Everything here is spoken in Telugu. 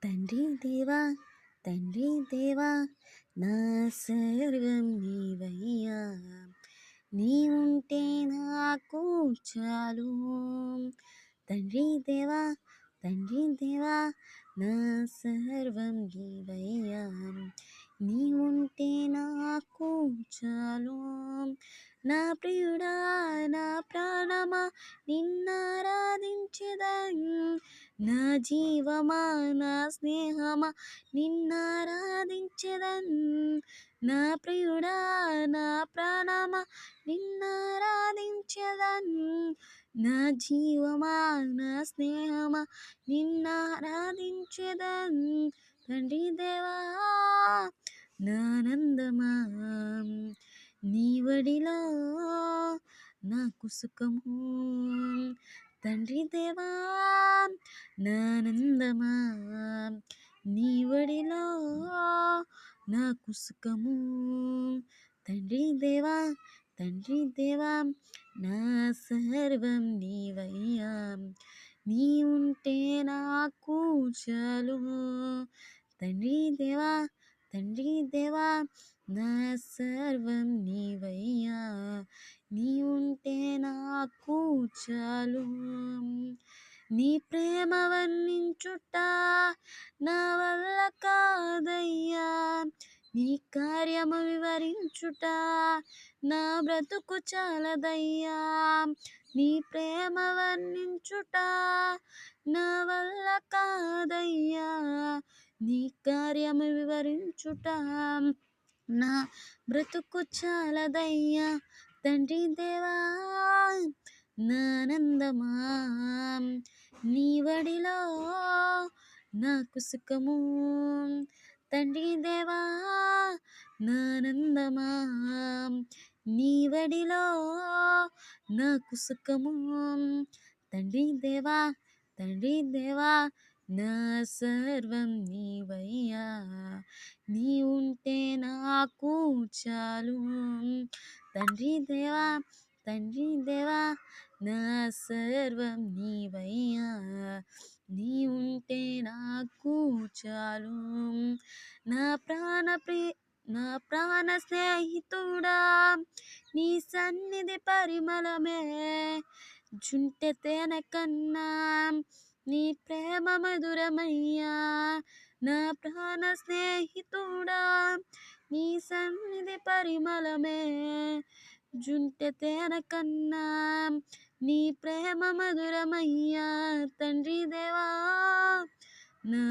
తండ్రి దేవా తండ్రి దేవా నా సర్వం నీవయ్యా, నీ ఉంటే నాకు చాలు. తండ్రి దేవా నా సర్వం నీవయ్యా, నీ ఉంటే నాకు చాలు. నా ప్రియుడా నా ప్రాణమా నిన్నారాధించెదన్, నా జీవమా నా స్నేహమా నిన్నారాధించెదన్. నా ప్రియుడా నా ప్రాణమా నిన్నారాధించెదన్, నా జీవమా నా స్నేహమా నిన్నారాధించెదన్. తండ్రి దేవా నానందమా నీ వడిలో నాకు సుఖము. తండ్రి దేవా నానందమా నీ వడిలో నాకు సుఖము. తండ్రి దేవా నా సర్వం నీవయ్యా, నీ ఉంటే నాకు చాలు. తండ్రి దేవా నా సర్వం నీవయ్యా, నీ ఉంటే నాకు చాలు. నీ ప్రేమ వర్ణించుట నా వల్ల కాదయ్యా, నీ కార్యము వివరించుట నా బ్రతుకు చాలదయ్యా. నీ ప్రేమ వర్ణించుట నా వల్ల కాదయ్యా, నీ కార్యము వివరించుట నా బ్రతుకు చాలదయ్యా. తండ్రి దేవా నానందమా నీ వడిలో నాకు సుఖము. తండ్రి దేవా నానందమా నీ వడిలో నాకు సుఖము. తండ్రి దేవా నా సర్వం నీవయ్యా, నీ ఉంటే నాకు చాలు. తండ్రి దేవా నా సర్వం నీవయ్యా, నీ ఉంటే నాకు చాలు. నా ప్రాణ స్నేహితుడా నీ సన్నిధి పరిమళమే, జుంటె తేనె కన్నా నీ ప్రేమ మధురమయ్యా. నా ప్రాణ స్నేహితుడా నీ సన్నిధి పరిమళమే, జుంటె తేనె కన్నా నీ ప్రేమ మధురమయ్యా. తండ్రి దేవా నా